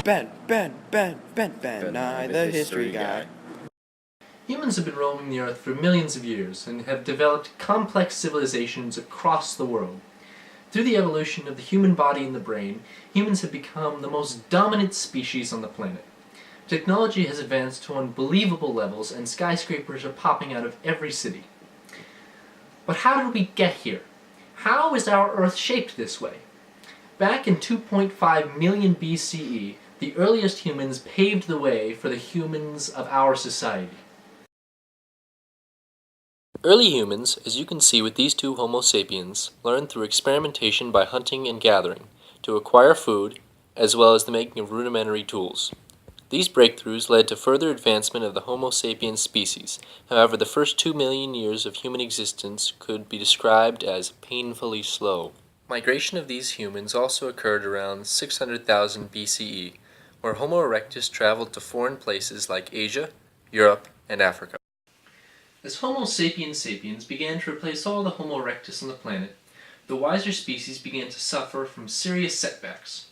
Ben, Nye the History Guy. Humans have been roaming the Earth for millions of years and have developed complex civilizations across the world. Through the evolution of the human body and the brain, humans have become the most dominant species on the planet. Technology has advanced to unbelievable levels, and skyscrapers are popping out of every city. But how did we get here? How is our Earth shaped this way? Back in 2.5 million BCE, the earliest humans paved the way for the humans of our society. Early humans, as you can see with these two Homo sapiens, learned through experimentation by hunting and gathering, to acquire food, as well as the making of rudimentary tools. These breakthroughs led to further advancement of the Homo sapiens species. However, the first 2 million years of human existence could be described as painfully slow. Migration of these humans also occurred around 600,000 BCE, where Homo erectus traveled to foreign places like Asia, Europe, and Africa. As Homo sapiens sapiens began to replace all the Homo erectus on the planet, the wiser species began to suffer from serious setbacks.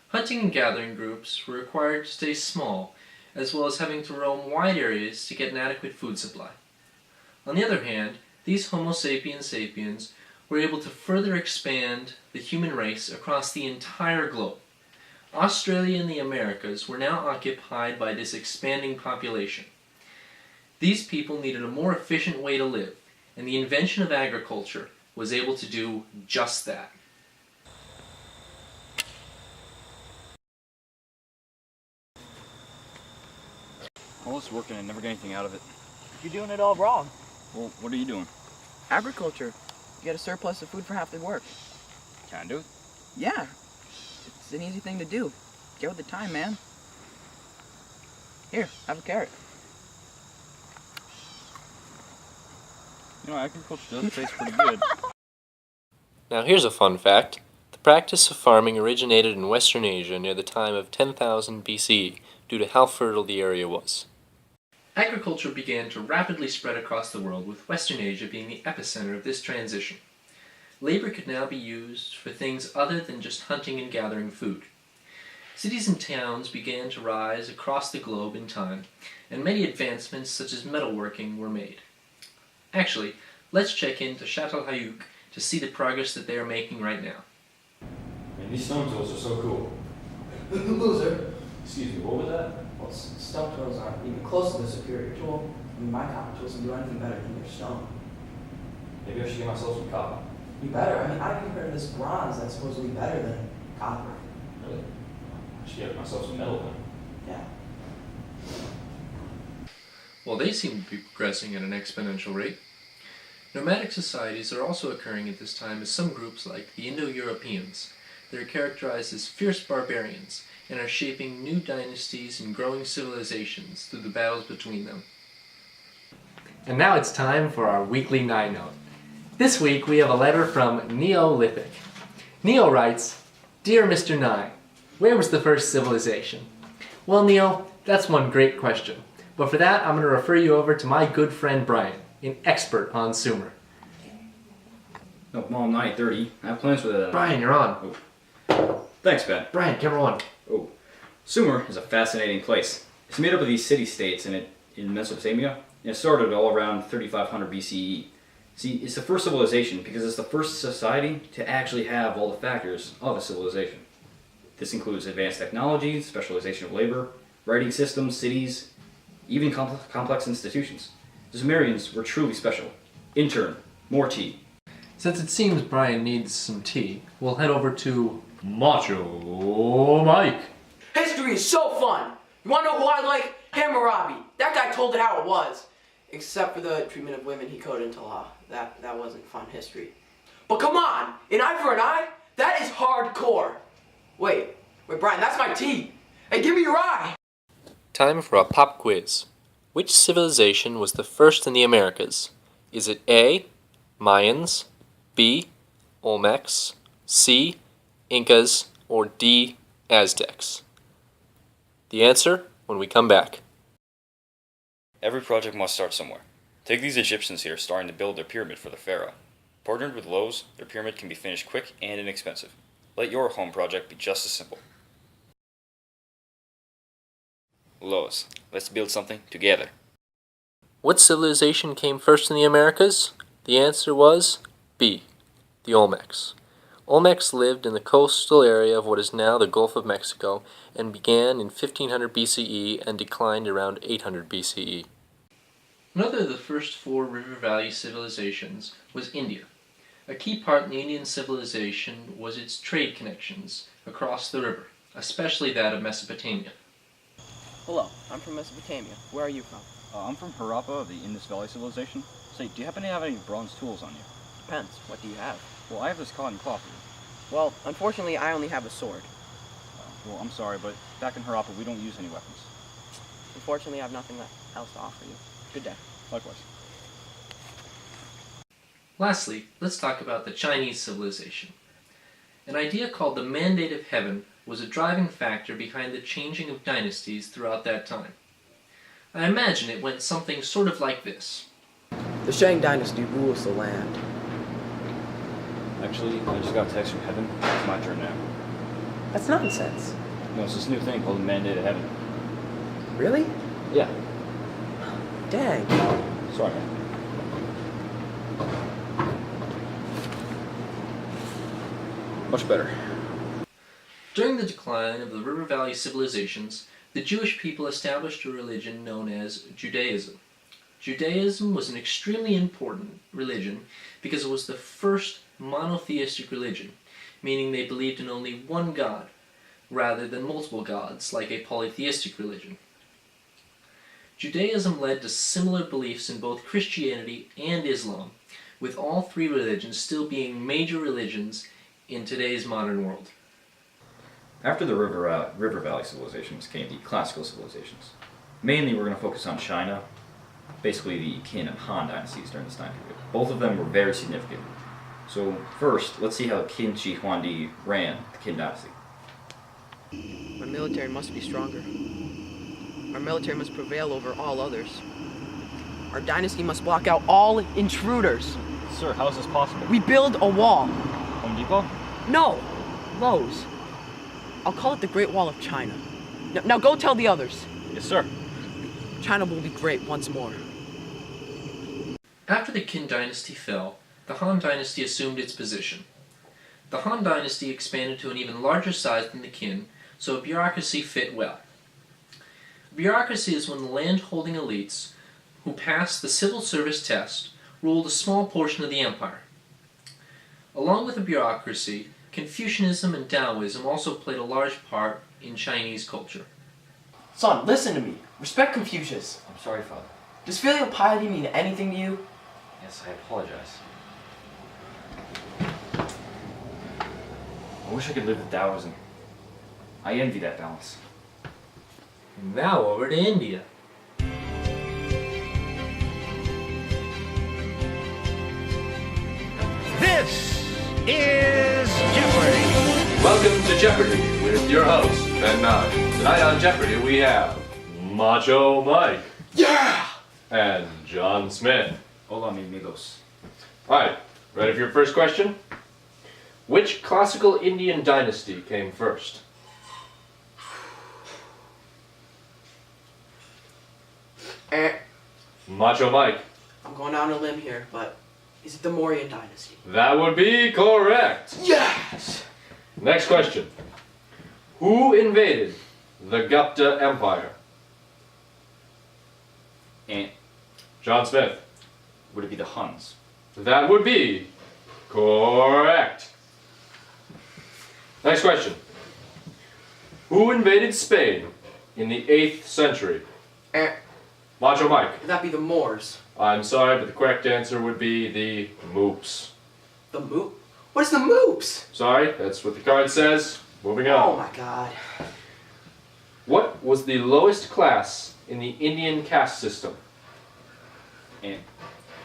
Hunting and gathering groups were required to stay small, as well as having to roam wide areas to get an adequate food supply. On the other hand, these Homo sapiens sapiens were able to further expand the human race across the entire globe. Australia and the Americas were now occupied by this expanding population. These people needed a more efficient way to live, and the invention of agriculture was able to do just that. All this working and never get anything out of it. You're doing it all wrong. Well, what are you doing? Agriculture. You get a surplus of food for half the work. Can I do it? Yeah. It's an easy thing to do. Get with the time, man. Here, have a carrot. You know, agriculture does taste pretty good. Now here's a fun fact. The practice of farming originated in Western Asia near the time of 10,000 BCE due to how fertile the area was. Agriculture began to rapidly spread across the world, with Western Asia being the epicenter of this transition. Labor could now be used for things other than just hunting and gathering food. Cities and towns began to rise across the globe in time, and many advancements such as metalworking were made. Actually, let's check into Çatalhöyük to see the progress that they are making right now. Man, these stone tools are so cool. Loser. Excuse me, what was that? Well, stone tools aren't even close to the superior tool. I mean, my copper tools can do anything better than your stone. Maybe I should get myself some copper. You better. I mean, I've even heard of this bronze that's supposed to be better than copper. Really? I should get myself some metal then. Yeah. Well, they seem to be progressing at an exponential rate. Nomadic societies are also occurring at this time as some groups like the Indo-Europeans. They are characterized as fierce barbarians and are shaping new dynasties and growing civilizations through the battles between them. And now it's time for our weekly Nye Note. This week we have a letter from Neolithic. Neo writes, "Dear Mr. Nye, where was the first civilization?" Well, Neo, that's one great question. But for that, I'm going to refer you over to my good friend Brian, an expert on Sumer. No, well, I'm not 8:30. I have plans for that. Brian, you're on. Oh. Thanks, Ben. Brian, camera one. Oh. Sumer is a fascinating place. It's made up of these city-states in Mesopotamia, and it started all around 3500 BCE. See, it's the first civilization because it's the first society to actually have all the factors of a civilization. This includes advanced technology, specialization of labor, writing systems, cities, even complex institutions. The Sumerians were truly special. Intern, more tea. Since it seems Brian needs some tea, we'll head over to Macho Mike. History is so fun! You wanna know who I like? Hammurabi. That guy told it how it was. Except for the treatment of women he coded into law. That wasn't fun history. But come on! An eye for an eye? That is hardcore! Wait, Brian, that's my tea! Hey, give me your eye! Time for a pop quiz. Which civilization was the first in the Americas? Is it A, Mayans, B, Olmecs, C, Incas, or D, Aztecs? The answer when we come back. Every project must start somewhere. Take these Egyptians here starting to build their pyramid for the pharaoh. Partnered with Lowe's, their pyramid can be finished quick and inexpensive. Let your home project be just as simple. Lowe's. Let's build something together. What civilization came first in the Americas? The answer was B, the Olmecs. Olmecs lived in the coastal area of what is now the Gulf of Mexico and began in 1500 BCE and declined around 800 BCE. Another of the first 4 river valley civilizations was India. A key part in the Indian civilization was its trade connections across the river, especially that of Mesopotamia. Hello, I'm from Mesopotamia. Where are you from? I'm from Harappa, the Indus Valley civilization. Say, do you happen to have any bronze tools on you? Depends. What do you have? Well, I have this cotton cloth here. Well, unfortunately, I only have a sword. Well, I'm sorry, but back in Harappa, we don't use any weapons. Unfortunately, I have nothing else to offer you. Good day. Likewise. Lastly, let's talk about the Chinese civilization. An idea called the Mandate of Heaven was a driving factor behind the changing of dynasties throughout that time. I imagine it went something sort of like this. The Shang dynasty rules the land. Actually, I just got a text from heaven. It's my turn now. That's nonsense. No, it's this new thing called the Mandate of Heaven. Really? Yeah. Dang. Sorry, man. Much better. During the decline of the River Valley civilizations, the Jewish people established a religion known as Judaism. Judaism was an extremely important religion because it was the first monotheistic religion, meaning they believed in only one God, rather than multiple gods like a polytheistic religion. Judaism led to similar beliefs in both Christianity and Islam, with all 3 religions still being major religions in today's modern world. After the River Valley civilizations came the classical civilizations. Mainly, we're going to focus on China, basically the Qin and Han dynasties during this time period. Both of them were very significant. So first, let's see how Qin Shi Huangdi ran the Qin dynasty. Our military must be stronger. Our military must prevail over all others. Our dynasty must block out all intruders. Sir, how is this possible? We build a wall. Home Depot? No, Lowe's. I'll call it the Great Wall of China. Now go tell the others. Yes, sir. China will be great once more. After the Qin dynasty fell, the Han dynasty assumed its position. The Han dynasty expanded to an even larger size than the Qin, so a bureaucracy fit well. A bureaucracy is when the land-holding elites, who passed the civil service test, ruled a small portion of the empire. Along with the bureaucracy, Confucianism and Taoism also played a large part in Chinese culture. Son, listen to me. Respect Confucius. I'm sorry, Father. Does filial piety mean anything to you? Yes, I apologize. I wish I could live with Taoism. I envy that balance. Now over to India. This is Jeopardy! Welcome to Jeopardy with your host, Ben Nye. Tonight on Jeopardy we have Macho Mike. Yeah! And John Smith. Hola, mi amigos. Alright, ready for your first question? Which classical Indian dynasty came first? Macho Mike. I'm going out on a limb here, but is it the Mauryan dynasty? That would be correct. Yes! Next question. Who invaded the Gupta Empire? And John Smith. would it be the Huns? That would be correct. Next question. Who invaded Spain in the 8th century? Macho Mike. Would that be the Moors? I'm sorry, but the correct answer would be the Moops. The Moop? What is the Moops? Sorry, that's what the card says. Moving on. Oh my god. What was the lowest class in the Indian caste system? And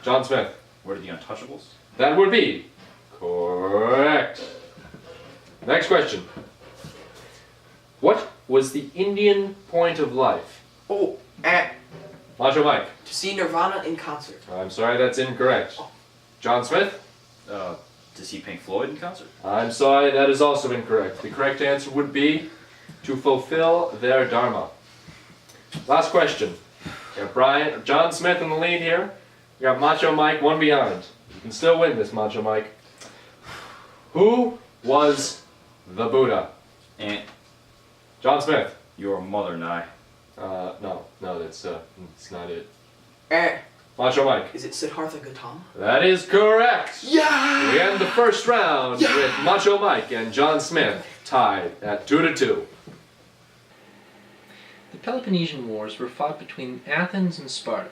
John Smith. what are the Untouchables? That would be correct. Next question. What was the Indian point of life? Oh, Macho Mike. to see Nirvana in concert. I'm sorry, that's incorrect. John Smith. To see Pink Floyd in concert? I'm sorry, that is also incorrect. The correct answer would be to fulfill their dharma. Last question. We got John Smith in the lead here. We got Macho Mike one behind. You can still win this, Macho Mike. Who was the Buddha? And John Smith. your mother, Nye. No, that's not it. Eh. Macho Mike. Is it Siddhartha Gautama? That is correct. Yeah! We end the first round with Macho Mike and John Smith tied at 2-2. The Peloponnesian Wars were fought between Athens and Sparta.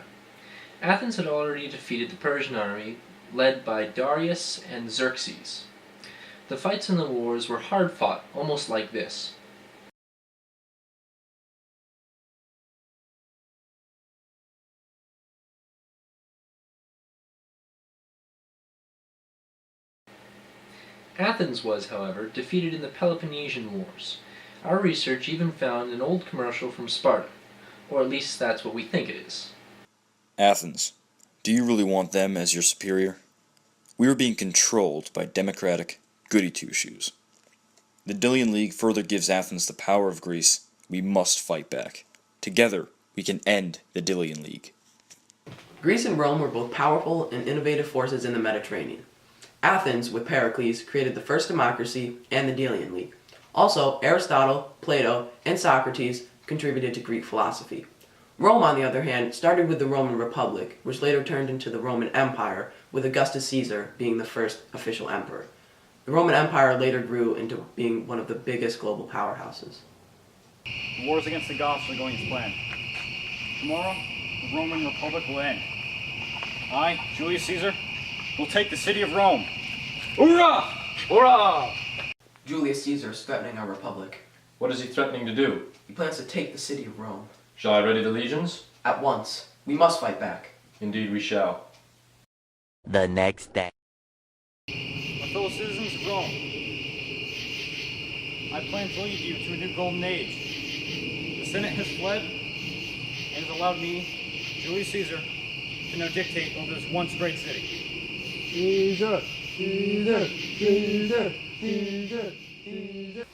Athens had already defeated the Persian army, led by Darius and Xerxes. The fights in the wars were hard fought, almost like this. Athens was, however, defeated in the Peloponnesian Wars. Our research even found an old commercial from Sparta, or at least that's what we think it is. Athens, do you really want them as your superior? We are being controlled by democratic goody-two-shoes. The Delian League further gives Athens the power of Greece. We must fight back. Together, we can end the Delian League. Greece and Rome were both powerful and innovative forces in the Mediterranean. Athens, with Pericles, created the first democracy and the Delian League. Also, Aristotle, Plato, and Socrates contributed to Greek philosophy. Rome, on the other hand, started with the Roman Republic, which later turned into the Roman Empire, with Augustus Caesar being the first official emperor. The Roman Empire later grew into being one of the biggest global powerhouses. The wars against the Goths are going as planned. Tomorrow, the Roman Republic will end. I, Julius Caesar, will take the city of Rome. Hoorah! Hoorah! Julius Caesar is threatening our republic. What is he threatening to do? He plans to take the city of Rome. Shall I ready the legions? At once. We must fight back. Indeed we shall. The next day. My fellow citizens of Rome, I plan to lead you to a new golden age. The Senate has fled and has allowed me, Julius Caesar, to now dictate over this once great city.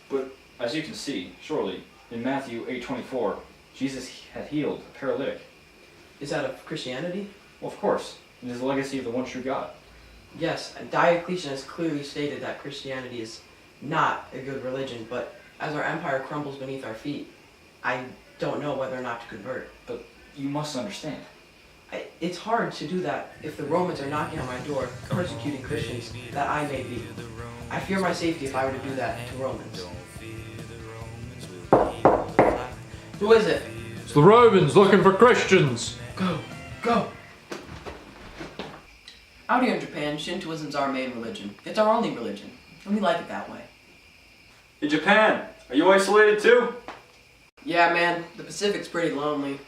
But as you can see, surely, in Matthew 8:24, Jesus had healed a paralytic. Is that of Christianity? Well, of course. It is the legacy of the one true God. Yes, and Diocletian has clearly stated that Christianity is not a good religion, but as our empire crumbles beneath our feet, I don't know whether or not to convert. But you must understand. It's hard to do that if the Romans are knocking on my door, persecuting Christians that I may be. I fear my safety if I were to do that to Romans. Who is it? It's the Romans looking for Christians. Go! Go! Out here in Japan, Shintoism's our main religion. It's our only religion, and we like it that way. In Japan, are you isolated too? Yeah, man, the Pacific's pretty lonely.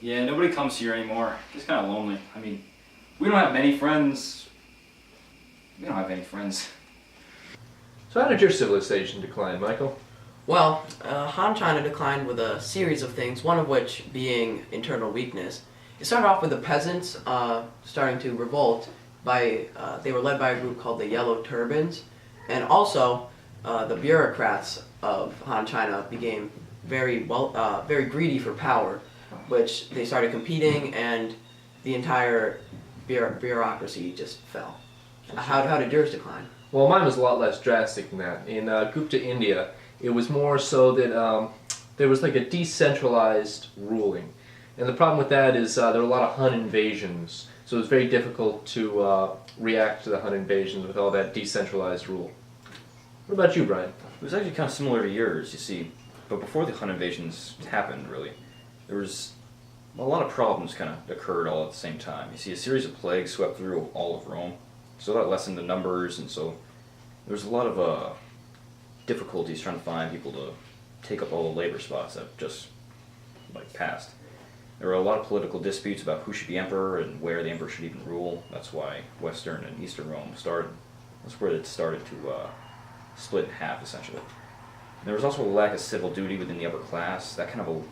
Yeah, nobody comes here anymore. It's kind of lonely. I mean, we don't have many friends. We don't have any friends. So how did your civilization decline, Michael? Well, Han China declined with a series of things, one of which being internal weakness. It started off with the peasants starting to revolt. They were led by a group called the Yellow Turbans, and also the bureaucrats of Han China became very greedy for power, which they started competing, and the entire bureaucracy just fell. How did yours decline? Well, mine was a lot less drastic than that. In Gupta India, it was more so that there was like a decentralized ruling. And the problem with that is there were a lot of Hun invasions, so it was very difficult to react to the Hun invasions with all that decentralized rule. What about you, Brian? It was actually kind of similar to yours, you see. But before the Hun invasions happened, really, there was a lot of problems kind of occurred all at the same time. You see, a series of plagues swept through all of Rome, so that lessened the numbers, and so there was a lot of difficulties trying to find people to take up all the labor spots that just passed. There were a lot of political disputes about who should be emperor and where the emperor should even rule. That's why Western and Eastern Rome started. That's where it started to split in half, essentially. And there was also a lack of civil duty within the upper class. That kind of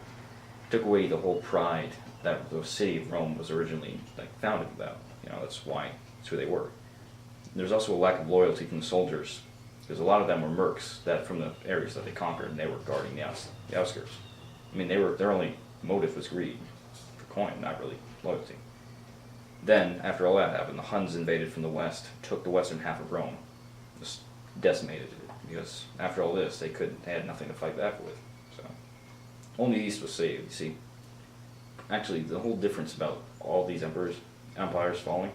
took away the whole pride that the city of Rome was originally founded about. You know, that's who they were. There's also a lack of loyalty from the soldiers, because a lot of them were mercs that from the areas that they conquered, and they were guarding the outskirts. I mean, they're only motive was greed for coin, not really loyalty. Then, after all that happened, the Huns invaded from the west, took the western half of Rome, just decimated it, because after all this, they had nothing to fight back with. So, only the east was saved, you see. Actually, the whole difference about all these empires falling,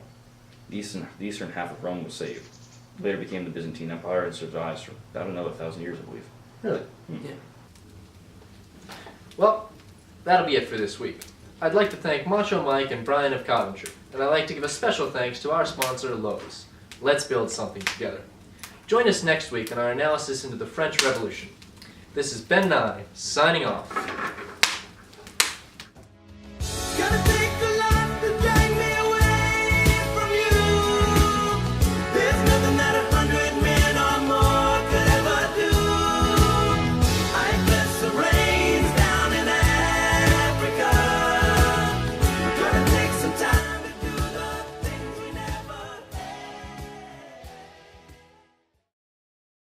the eastern half of Rome was saved. Later became the Byzantine Empire and survives for about another 1,000 years, I believe. Really? Yeah. Well, that'll be it for this week. I'd like to thank Macho Mike and Brian of Coventry, and I'd like to give a special thanks to our sponsor, Lowe's. Let's build something together. Join us next week in our analysis into the French Revolution. This is Ben Nye, signing off.